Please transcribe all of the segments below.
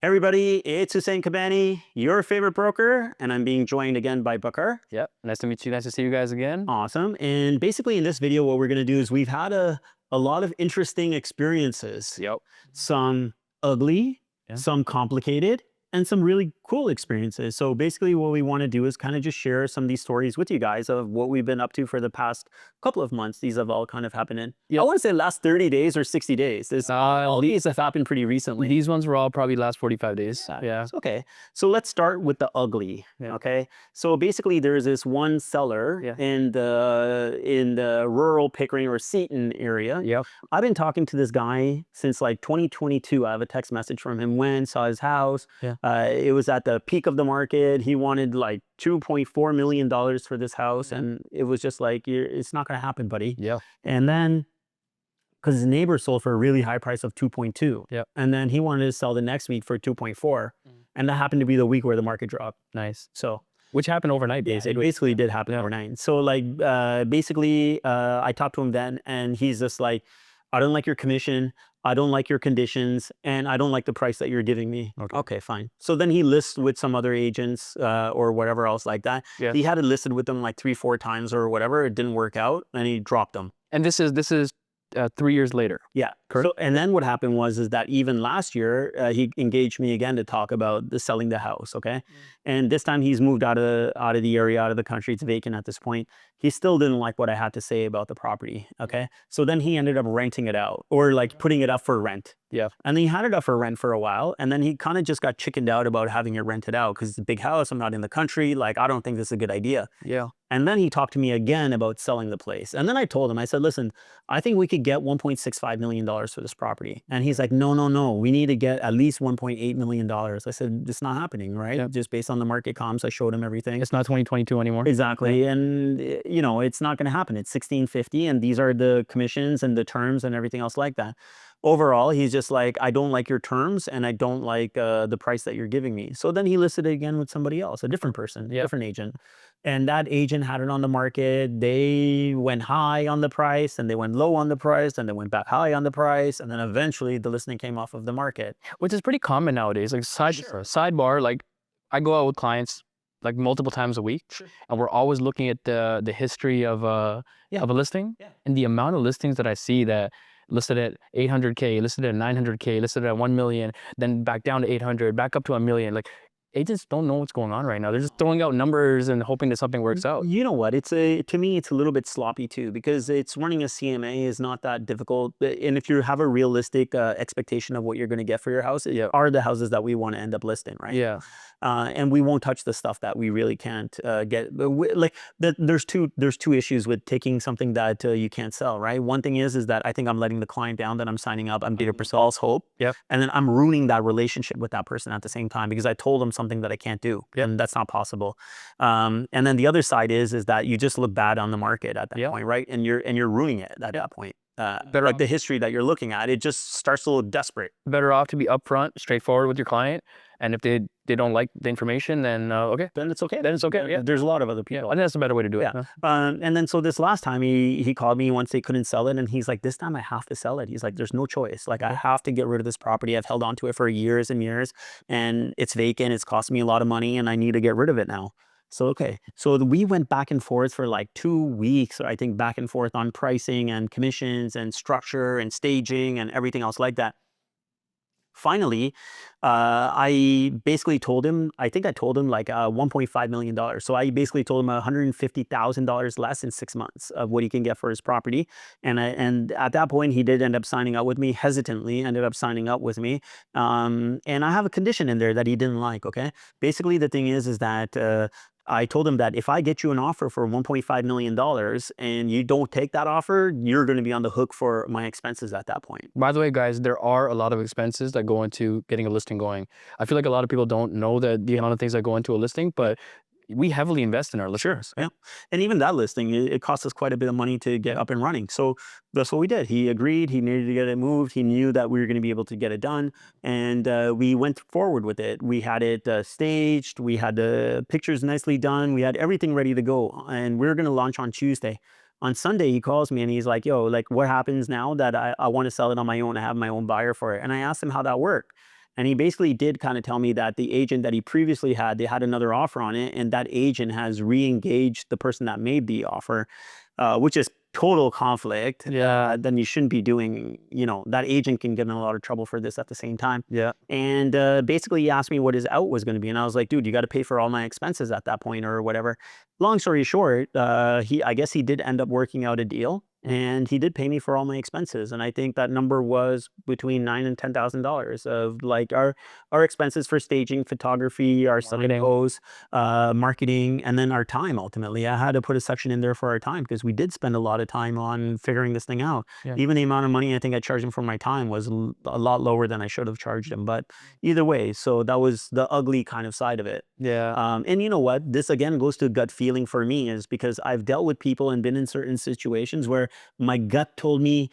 Everybody, it's Hussein Kabani, your favorite broker, and I'm being joined again by Bakar. Yep. Nice to meet you. Nice to see you guys again. Awesome. And basically in this video, what we're going to do is we've had a lot of interesting experiences. Yep. Some ugly, Yeah. some complicated, and some really cool experiences. So basically what we want to do is kind of just share some of these stories with you guys of what we've been up to for the past couple of months. These have all kind of happened in, I want to say last 30 days or 60 days. All these have happened pretty recently. These ones were all probably last 45 days. Yeah. Okay. So let's start with the ugly. Yeah. Okay. So basically there's this one seller in the rural Pickering or Seaton area. Yep. I've been talking to this guy since like 2022. I have a text message from him, went, saw his house. Yeah. It was at the peak of the market. He wanted like $2.4 million for this house. And it was just like, it's not going to happen, buddy. Yeah. And then, because his neighbor sold for a really high price of 2.2. Yep. And then he wanted to sell the next week for 2.4. And that happened to be the week where the market dropped. Nice. So, which happened overnight, basically. It basically did happen overnight. So like, basically, I talked to him then, and he's just like, I don't like your commission, I don't like your conditions, and I don't like the price that you're giving me. Okay, fine. So then he lists with some other agents or whatever else like that. Yeah. He had it listed with them like 3-4 times or whatever. It didn't work out, and he dropped them. And this is 3 years later. Yeah. Correct. So, and then what happened was that even last year, he engaged me again to talk about selling the house. Okay. And this time he's moved out of the area, out of the country. It's vacant at this point. He still didn't like what I had to say about the property. Okay. So then he ended up renting it out, or like putting it up for rent. Yeah. And then he had it up for rent for a while. And then he kind of just got chickened out about having it rented out because it's a big house. I'm not in the country. Like, I don't think this is a good idea. Yeah. And then he talked to me again about selling the place. And then I told him, I said, listen, I think we could get $1.65 million for this property. And he's like, no, we need to get at least $1.8 million. I said, it's not happening, right? Yep. Just based on the market comps, I showed him everything. It's not 2022 anymore. Exactly. And, you know, it's not going to happen. It's 1650. And these are the commissions and the terms and everything else like that. Overall, he's just like, I don't like your terms and I don't like the price that you're giving me. So then he listed it again with somebody else, a different person, different agent. And that agent had it on the market. They went high on the price and they went low on the price and they went back high on the price. And then eventually the listing came off of the market. Which is pretty common nowadays. Like sidebar, like I go out with clients like multiple times a week, and we're always looking at the history of a listing, and the amount of listings that I see that listed at 800K, listed at 900K, listed at 1 million, then back down to 800, back up to 1 million. Like, agents don't know what's going on right now. They're just throwing out numbers and hoping that something works out. You know what? To me, it's a little bit sloppy too, because it's running a CMA is not that difficult. And if you have a realistic expectation of what you're going to get for your house, are the houses that we want to end up listing, right? Yeah. And we won't touch the stuff that we really can't get. There's two issues with taking something that you can't sell, right? One thing is that I think I'm letting the client down that I'm signing up. I'm giving false hope. Yep. And then I'm ruining that relationship with that person at the same time because I told them something that I can't do, and that's not possible. And then the other side is that you just look bad on the market at that point, right? And you're ruining it at that point. Like the history that you're looking at, it just starts a little desperate. Better off to be upfront, straightforward with your client, and if they don't like the information, then then it's okay. Then it's okay. Yeah. There's a lot of other people. I think that's a better way to do it. Yeah. And then so this last time he called me once they couldn't sell it, and he's like, this time I have to sell it. He's like, there's no choice. Like, I have to get rid of this property. I've held on to it for years and years, and it's vacant. It's cost me a lot of money, and I need to get rid of it now. So, okay. So we went back and forth for like 2 weeks, I think, back and forth on pricing and commissions and structure and staging and everything else like that. Finally, I basically told him, I think I told him like $1.5 million. So I basically told him $150,000 less in 6 months of what he can get for his property. And at that point, he did end up signing up with me, hesitantly ended up signing up with me. And I have a condition in there that he didn't like, okay? Basically, the thing is that I told him that if I get you an offer for $1.5 million and you don't take that offer, you're going to be on the hook for my expenses at that point. By the way, guys, there are a lot of expenses that go into getting a listing going. I feel like a lot of people don't know that the amount of things that go into a listing, but we heavily invest in our listings. Yeah. And even that listing, it cost us quite a bit of money to get up and running. So that's what we did. He agreed. He needed to get it moved. He knew that we were going to be able to get it done. And we went forward with it. We had it staged. We had the pictures nicely done. We had everything ready to go. And we were going to launch on Tuesday. On Sunday, he calls me and he's like, yo, like, what happens now that I want to sell it on my own? I have my own buyer for it. And I asked him how that worked. And he basically did kind of tell me that the agent that he previously had, they had another offer on it, and that agent has re-engaged the person that made the offer, which is total conflict. Then you shouldn't be doing, that agent can get in a lot of trouble for this at the same time. And basically he asked me what his out was going to be, and I was like, dude, you got to pay for all my expenses at that point or whatever. Long story short, I guess he did end up working out a deal, and he did pay me for all my expenses. And I think that number was between $9,000 and $10,000 of like our expenses for staging, photography, our photos, marketing, and then our time. Ultimately, I had to put a section in there for our time because we did spend a lot of time on figuring this thing out. Even the amount of money I think I charged him for my time was a lot lower than I should have charged him. But either way, so that was the ugly kind of side of it. And you know what? This again goes to gut feeling for me, is because I've dealt with people and been in certain situations where my gut told me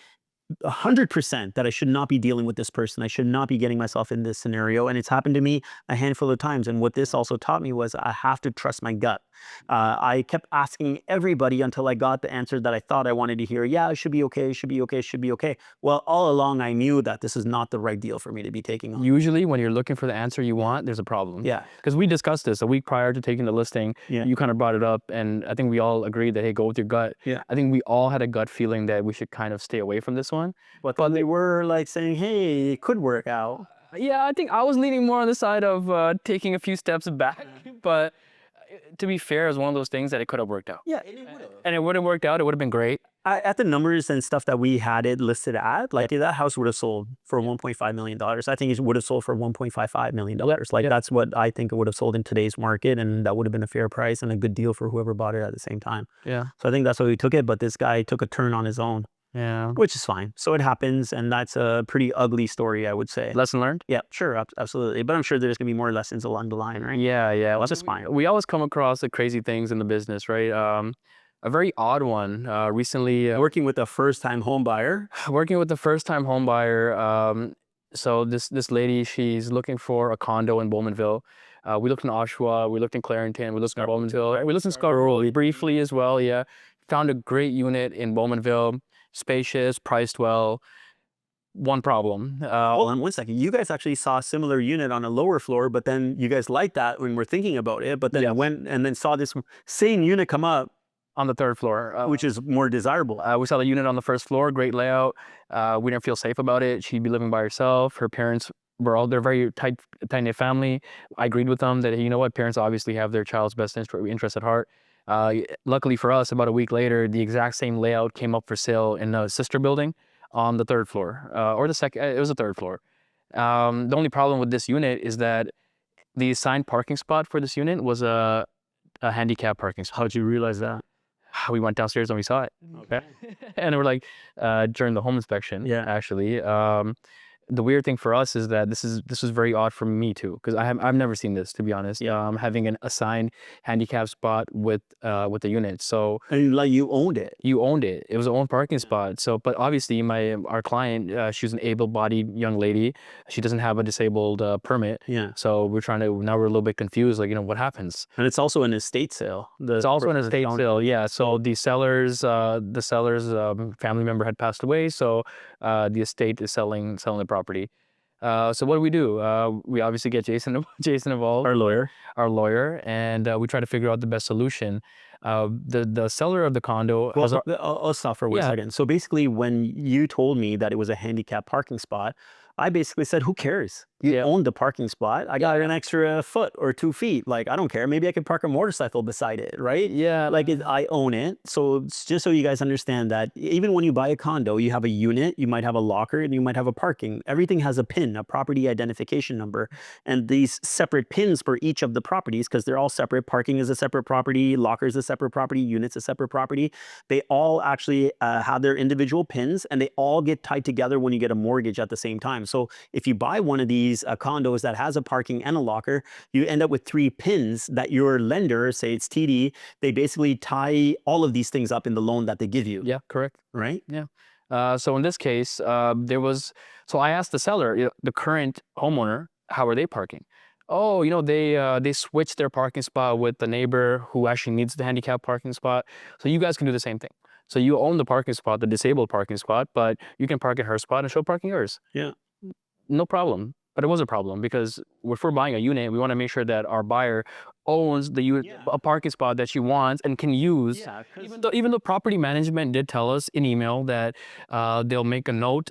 100% that I should not be dealing with this person. I should not be getting myself in this scenario. And it's happened to me a handful of times. And what this also taught me was I have to trust my gut. I kept asking everybody until I got the answer that I thought I wanted to hear. Yeah, it should be okay. It should be okay. It should be okay. Well, all along I knew that this is not the right deal for me to be taking on. Usually when you're looking for the answer you want, there's a problem. Because we discussed this a week prior to taking the listing. You kind of brought it up, and I think we all agreed that, hey, go with your gut. I think we all had a gut feeling that we should kind of stay away from this one. But they were like saying, hey, it could work out. Yeah, I think I was leaning more on the side of taking a few steps back. But to be fair, it was one of those things that it could have worked out. Yeah, and it would have. And it would have worked out. It would have been great. At the numbers and stuff that we had it listed at, like that house would have sold for $1.5 million. I think it would have sold for $1.55 million. Like that's what I think it would have sold in today's market, and that would have been a fair price and a good deal for whoever bought it at the same time. So I think that's why we took it, but this guy took a turn on his own. Which is fine. So it happens, and that's a pretty ugly story, I would say. Lesson learned? Yeah, sure, absolutely. But I'm sure there's going to be more lessons along the line, right? Well, that's just fine. We always come across the crazy things in the business, right? A very odd one recently. Working with a first-time home buyer. Working with a first-time home buyer. So this lady, she's looking for a condo in Bowmanville. We looked in Oshawa, we looked in Clarington, we looked in Bowmanville, we looked in Scarborough briefly as well. Found a great unit in Bowmanville. Spacious, priced well. One problem. Hold on 1 second. You guys actually saw a similar unit on a lower floor, but then you guys liked that when we're thinking about it. But then went and then saw this same unit come up on the third floor, which is more desirable. We saw the unit on the first floor, great layout. We didn't feel safe about it. She'd be living by herself. Her parents they're very tight-knit family. I agreed with them that, you know what, parents obviously have their child's best interest at heart. Luckily for us, about a week later, the exact same layout came up for sale in a sister building on the third floor, or the second. It was the third floor. The only problem with this unit is that the assigned parking spot for this unit was a handicap parking spot. How'd you realize that? We went downstairs and we saw it. Okay. And we're like, during the home inspection, actually. The weird thing for us is that this was very odd for me too, because I've never seen this, to be honest. Having an assigned handicap spot with the unit. So and like you owned it. You owned it. It was an own parking spot. So, but obviously our client, she was an able-bodied young lady. She doesn't have a disabled permit. So now we're a little bit confused. Like, what happens? And it's also an estate sale. It's also an estate sale. Yeah. So the seller's family member had passed away. So the estate is selling the property. So what do? We obviously get Jason involved, our lawyer, and we try to figure out the best solution. The seller of the condo. Well, I'll stop for 1 second. So basically, when you told me that it was a handicap parking spot, I basically said, who cares? You own the parking spot. I got an extra foot or 2 feet. Like, I don't care. Maybe I could park a motorcycle beside it, right? Like, I own it. So it's just so you guys understand that even when you buy a condo, you have a unit, you might have a locker, and you might have a parking. Everything has a PIN, a property identification number. And these separate PINs for each of the properties, because they're all separate. Parking is a separate property. Locker is a separate property. Unit's a separate property. They all actually have their individual PINs, and they all get tied together when you get a mortgage at the same time. So if you buy one of these condos that has a parking and a locker, you end up with 3 PINs that your lender, say it's TD, they basically tie all of these things up in the loan that they give you. Yeah, correct. Right? Yeah. So in this case, so I asked the seller, the current homeowner, how are they parking? Oh, they switched their parking spot with the neighbor who actually needs the handicap parking spot. So you guys can do the same thing. So you own the parking spot, the disabled parking spot, but you can park at her spot and she'll park in yours. Yeah. No problem. But it was a problem because if we're buying a unit, we want to make sure that our buyer owns the unit, a parking spot that she wants and can use. Yeah, Even though property management did tell us in email that they'll make a note,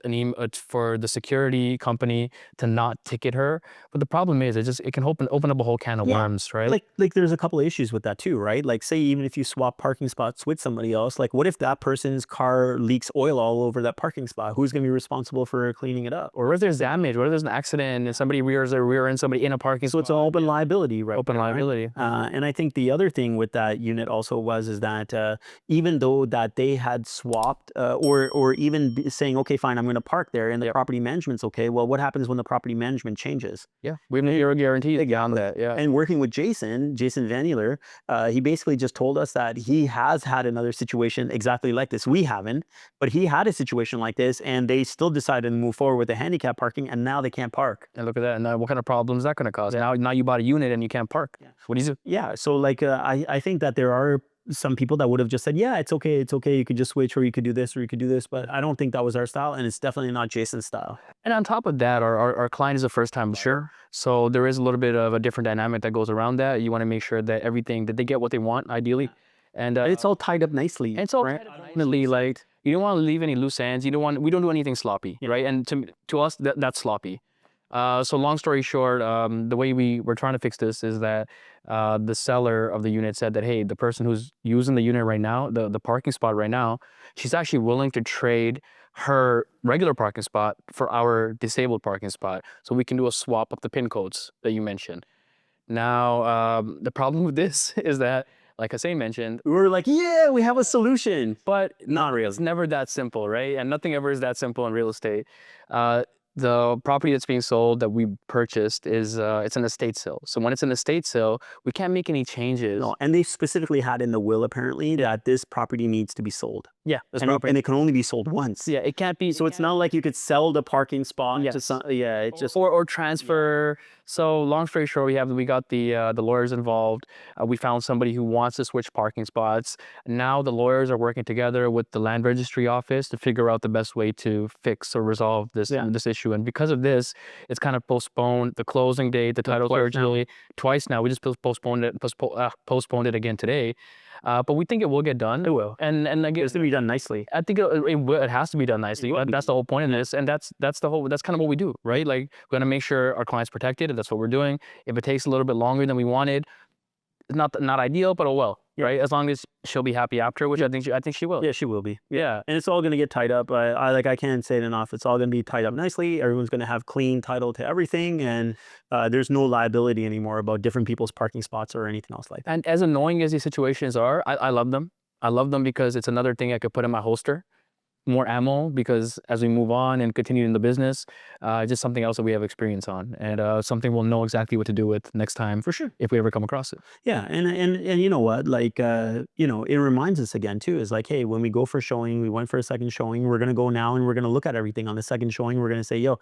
for the security company to not ticket her. But the problem is, it can open up a whole can of worms, right? like there's a couple of issues with that too, right? Like say even if you swap parking spots with somebody else, like what if that person's car leaks oil all over that parking spot? Who's going to be responsible for cleaning it up? Or if there's damage, what if there's an accident and somebody rear ends somebody in a parking So spot? it's an open liability, right? Open there, right? liability. And I think the other thing with that unit also is that even though that they had swapped or even saying, okay, fine, I'm going to park there and the property management's okay. Well, what happens when the property management changes? Yeah, we have no guarantee on that. Yeah. And working with Jason Vanueler, he basically just told us that he has had another situation exactly like this. We haven't, but he had a situation like this and they still decided to move forward with the handicap parking and now they can't park. And look at that. And what kind of problems is that going to cause? Now you bought a unit and you can't park. What do you do? Yeah. So like, I think that there are some people that would have just said, yeah, it's okay. You could just switch or you could do this or you could do this. But I don't think that was our style. And it's definitely not Jason's style. And on top of that, our client is a first-time buyer. Sure. So there is a little bit of a different dynamic that goes around that. You want to make sure that they get what they want, ideally. And it's all tied up nicely. And it's all tied up nicely. Like, you don't want to leave any loose ends. We don't do anything sloppy, right? And to us, that's sloppy. So long story short, the way we're trying to fix this is that the seller of the unit said that, hey, the person who's using the unit right now, the parking spot right now, she's actually willing to trade her regular parking spot for our disabled parking spot. So we can do a swap of the PIN codes that you mentioned. Now, the problem with this is that, like Hussein mentioned, we were like, yeah, we have a solution, but not really. It's never that simple, right? And nothing ever is that simple in real estate. The property that's being sold that we purchased is it's an estate sale. So when it's an estate sale, we can't make any changes. No, and they specifically had in the will apparently that this property needs to be sold. Yeah, and it can only be sold once. Yeah, it can't be. So it's not like you could sell the parking spot to some. Yeah, it just or transfer. Yeah. So long story short, we got the lawyers involved. We found somebody who wants to switch parking spots. Now the lawyers are working together with the land registry office to figure out the best way to fix or resolve this issue. And because of this, it's kind of postponed the closing date, the title search twice now. We just postponed it again today. But we think it will get done. It will, and again, it's gonna be done nicely. I think it has to be done nicely. That's the whole point in this, and that's kind of what we do, right? Like, we're gonna make sure our client's protected, and that's what we're doing. If it takes a little bit longer than we wanted, it's not ideal, but oh well, right? As long as she'll be happy after, which I think she will. Yeah, she will be. Yeah, and it's all gonna get tied up. I can't say it enough. It's all gonna be tied up nicely. Everyone's gonna have clean title to everything, and there's no liability anymore about different people's parking spots or anything else like that. And as annoying as these situations are, I love them. I love them because it's another thing I could put in my holster. More ammo, because as we move on and continue in the business, just something else that we have experience on, and something we'll know exactly what to do with next time, for sure, if we ever come across it. Yeah, and you know what, like it reminds us again too, is like, hey, when we go for showing, we went for a second showing, we're gonna go now and we're gonna look at everything on the second showing. We're gonna say, yo,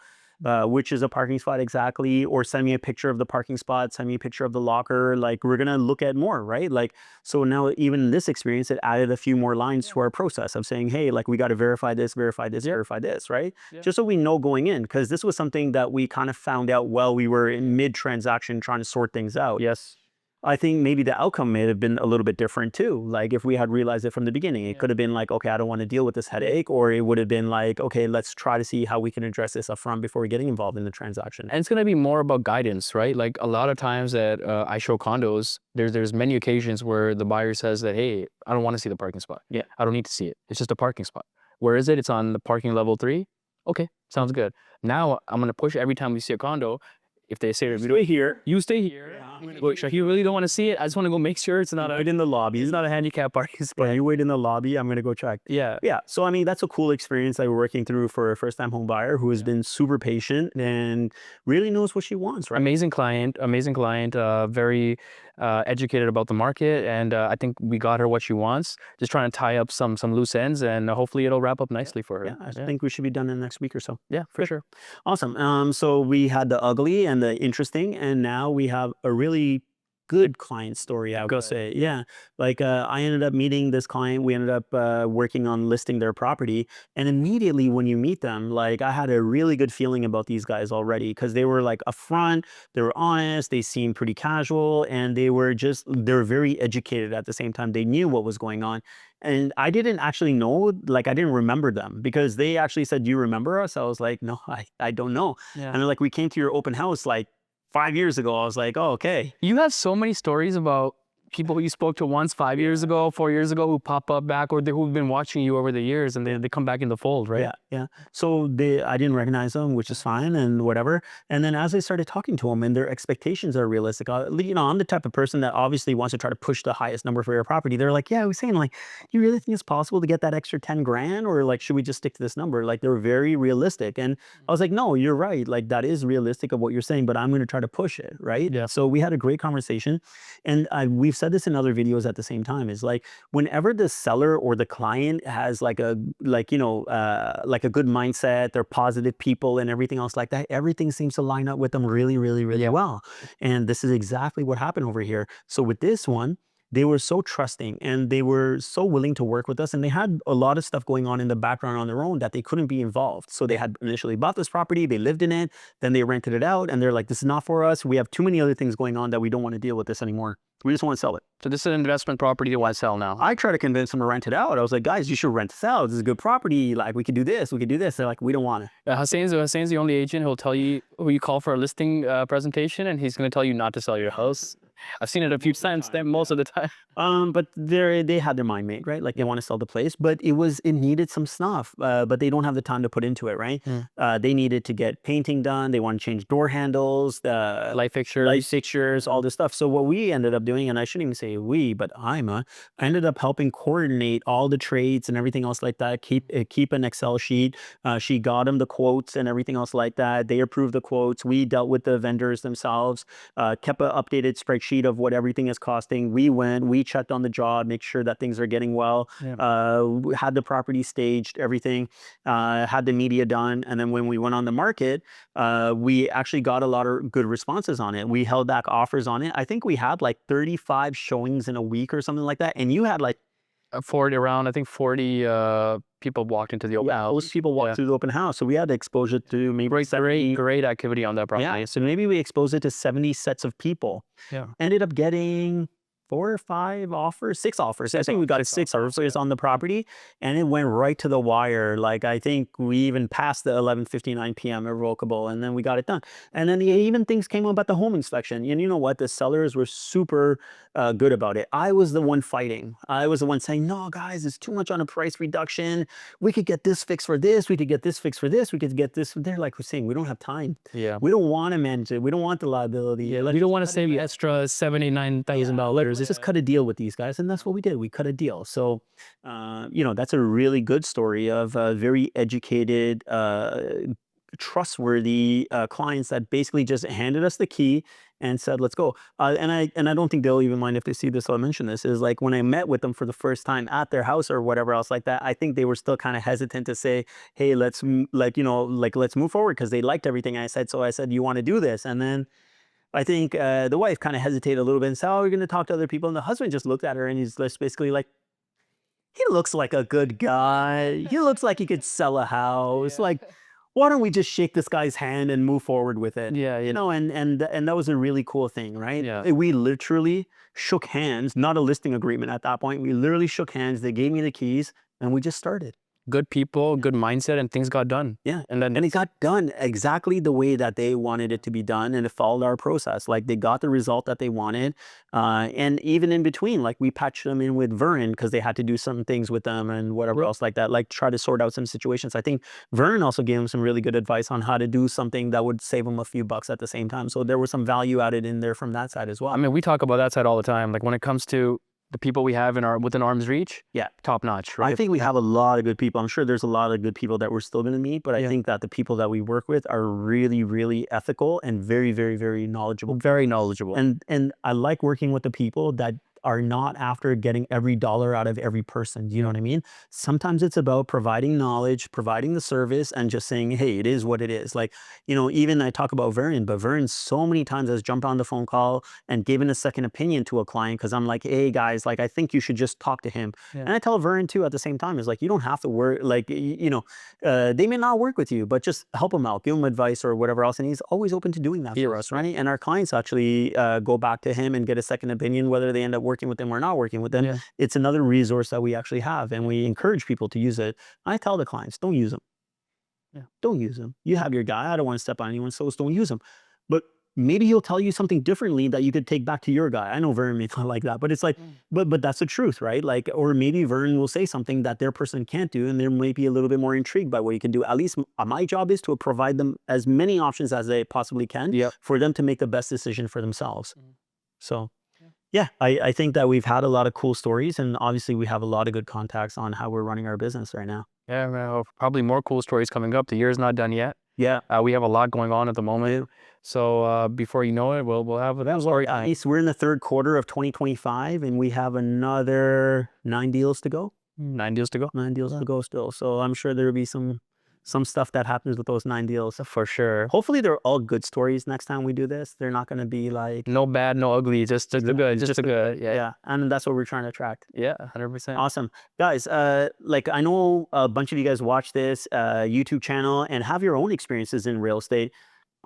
which is a parking spot exactly, or send me a picture of the parking spot, send me a picture of the locker. Like, we're gonna look at more, right? Like, so now even in this experience, it added a few more lines to our process of saying, hey, like, we got to verify this, verify this, right? Just so we know going in, because this was something that we kind of found out while we were in mid-transaction trying to sort things out. Yes. I think maybe the outcome may have been a little bit different too. Like, if we had realized it from the beginning, it could have been like, okay, I don't want to deal with this headache, or it would have been like, okay, let's try to see how we can address this up front before we getting involved in the transaction. And it's going to be more about guidance, right? Like, a lot of times that I show condos, there's many occasions where the buyer says that, hey, I don't want to see the parking spot. Yeah, I don't need to see it. It's just a parking spot. Where is it? It's on the parking level 3. Okay, sounds good. Now I'm going to push every time we see a condo. If they say, stay here, you stay here. Yeah. You really don't want to see it? I just want to go make sure it's not wait in the lobby. It's not a handicap parking spot. Yeah, you wait in the lobby. I'm going to go check. Yeah. Yeah. So, I mean, that's a cool experience that we're working through for a first-time home buyer who has been super patient and really knows what she wants, right? Amazing client, very educated about the market, and I think we got her what she wants. Just trying to tie up some loose ends, and hopefully it'll wrap up nicely for her. Yeah, I think we should be done in the next week or so. Yeah, for sure. Awesome. So we had the ugly and the interesting, and now we have a really good client story, I would say. Yeah. Like I ended up meeting this client. We ended up working on listing their property. And immediately when you meet them, like I had a really good feeling about these guys already because they were like upfront, they were honest, they seemed pretty casual, and they were very educated at the same time. They knew what was going on. And I didn't actually know, like I didn't remember them because they actually said, "Do you remember us?" I was like, "No, I don't know." And they're like, "We came to your open house like 5 years ago." I was like, "Oh, okay." You have so many stories about people who you spoke to once 5 years ago, 4 years ago, who pop up back, or who've been watching you over the years, and they come back in the fold, right? Yeah. So I didn't recognize them, which is fine and whatever. And then as I started talking to them, and their expectations are realistic, I'm the type of person that obviously wants to try to push the highest number for your property. They're like, "Yeah, I was saying, like, you really think it's possible to get that extra 10 grand, or like, should we just stick to this number?" Like, they're very realistic, and I was like, "No, you're right. Like, that is realistic of what you're saying, but I'm going to try to push it, right?" Yeah. So we had a great conversation, and we've said this in other videos at the same time. Is like whenever the seller or the client has like a like a good mindset, they're positive people and everything else like that, everything seems to line up with them really, really, really well. And this is exactly what happened over here. So with this one, they were so trusting and they were so willing to work with us, and they had a lot of stuff going on in the background on their own that they couldn't be involved. So they had initially bought this property, they lived in it, then they rented it out, and they're like, "This is not for us. We have too many other things going on that we don't want to deal with this anymore. We just want to sell it." So this is an investment property you want to sell now. I try to convince them to rent it out. I was like, "Guys, you should rent this out. This is a good property. Like, we could do this, we could do this." They're like, "We don't want to." Hussein's the only agent who'll tell you, who you call for a listing presentation, and he's going to tell you not to sell your house. I've seen it a few times. Most of the time. But they had their mind made, right? Like they want to sell the place, but it needed some stuff. But they don't have the time to put into it, right? They needed to get painting done. They want to change door handles, the Light fixtures. all this stuff. So what we ended up doing, and I shouldn't even say we, but I ended up helping coordinate all the trades and everything else like that. Keep an Excel sheet. She got them the quotes and everything else like that. They approved the quotes. We dealt with the vendors themselves. Kept an updated spreadsheet of what everything is costing. We checked on the job, make sure that things are getting well. Had the property staged, everything. Had the media done, and then when we went on the market, we actually got a lot of good responses on it. We held back offers on it. I think we had like 35 showings in a week or something like that, and you had like 40 people walked into the open house. Most people walked through the open house, so we had exposure to maybe great activity on that property. Yeah, so maybe we exposed it to 70 sets of people. Ended up getting 4 or 5 offers, 6 offers. I think we got 6 offers on the property, and it went right to the wire. Like I think we even passed the 11:59 p.m. irrevocable, and then we got it done. And then even things came up about the home inspection. And you know what? The sellers were super good about it. I was the one fighting. I was the one saying, "No, guys, it's too much on a price reduction. We could get this fixed for this. We could get this fixed for this. We could get this." They're like, "Hussein, we don't have time. We don't want to manage it. We don't want the liability. We don't want to save you extra $79,000. Let's just cut a deal with these guys." And that's what we did. We cut a deal. So, that's a really good story of very educated, trustworthy clients that basically just handed us the key and said, "Let's go." And I don't think they'll even mind if they see this. I'll mention this is like when I met with them for the first time at their house or whatever else like that. I think they were still kind of hesitant to say, "Hey, let's let's move forward," because they liked everything I said. So I said, "You want to do this?" And then I think the wife kind of hesitated a little bit and said, "Oh, we're going to talk to other people." And the husband just looked at her and he's just basically like, "He looks like a good guy. He looks like he could sell a house. Like, why don't we just shake this guy's hand and move forward with it?" And that was a really cool thing, right? We literally shook hands, not a listing agreement at that point. We literally shook hands. They gave me the keys and we just started. Good people, good mindset, and things got done. And it got done exactly the way that they wanted it to be done, and it followed our process. Like they got the result that they wanted, and even in between, like we patched them in with Vern because they had to do some things with them and whatever else like that. Like try to sort out some situations. I think Vern also gave them some really good advice on how to do something that would save them a few bucks at the same time. So there was some value added in there from that side as well. I mean, we talk about that side all the time. Like when it comes to the people we have within arm's reach, top notch, right? I think we have a lot of good people. I'm sure there's a lot of good people that we're still going to meet, but I think that the people that we work with are really, really ethical and very, very, very knowledgeable. Very knowledgeable. And I like working with the people that are not after getting every dollar out of every person. Do you know what I mean? Sometimes it's about providing knowledge, providing the service, and just saying, hey, it is what it is. Like, you know, even I talk about Varian, but Varian so many times has jumped on the phone call and given a second opinion to a client because I'm like, hey guys, like I think you should just talk to him. And I tell Varian too at the same time, is like, you don't have to work, like, you know, they may not work with you, but just help him out, give him advice or whatever else. And he's always open to doing that for us, right? And our clients actually go back to him and get a second opinion, whether they end up working with him or not working with them. It's another resource that we actually have, and we encourage people to use it. I tell the clients, don't use them. Don't use them. You have your guy. I don't want to step on anyone, so don't use them. But maybe he'll tell you something differently that you could take back to your guy. I know Vern may not like that, but it's like, but that's the truth, right? Like, or maybe Vern will say something that their person can't do, and they may be a little bit more intrigued by what you can do. At least my job is to provide them as many options as they possibly can for them to make the best decision for themselves. So yeah, I think that we've had a lot of cool stories, and obviously we have a lot of good contacts on how we're running our business right now. Yeah, man, probably more cool stories coming up. The year's not done yet. Yeah. We have a lot going on at the moment. So before you know it, we'll have a story. Nice. We're in the third quarter of 2025, and we have another 9 deals to go. 9 deals to go. 9 deals to go still. So I'm sure there will be some stuff that happens with those 9 deals. For sure. Hopefully they're all good stories next time we do this. They're not going to be like... No bad, no ugly, just good. Just good. Yeah. And that's what we're trying to attract. Yeah, 100%. Awesome. Guys, like I know a bunch of you guys watch this YouTube channel and have your own experiences in real estate.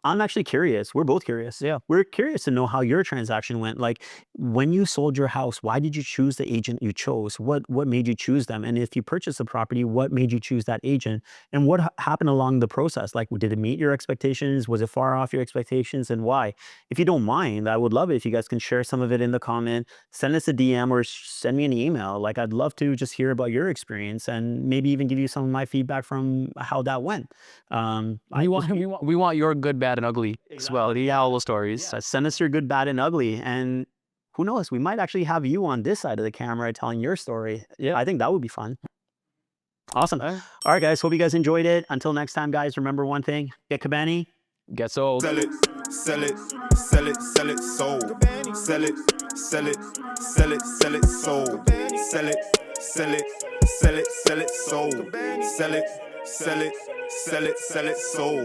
I'm actually curious. We're both curious. Yeah. We're curious to know how your transaction went. Like when you sold your house, why did you choose the agent you chose? What made you choose them? And if you purchased a property, what made you choose that agent? And what happened along the process? Like, did it meet your expectations? Was it far off your expectations, and why? If you don't mind, I would love it if you guys can share some of it in the comment, send us a DM or send me an email. Like, I'd love to just hear about your experience and maybe even give you some of my feedback from how that went. We want your good, bad, and ugly as well. Yeah, all the stories. Send us your good, bad, and ugly. And who knows, we might actually have you on this side of the camera telling your story. I think that would be fun. Awesome. All right, guys. Hope you guys enjoyed it. Until next time, guys, remember one thing. Get Kabani. Get sold. Sell it, sell it, sell it, sell it, sold. Sell it, sell it, sell it, sell it, sold. Sell it, sell it, sell it, sell it, sold. Sell it, sell it, sell it, sell it, sold.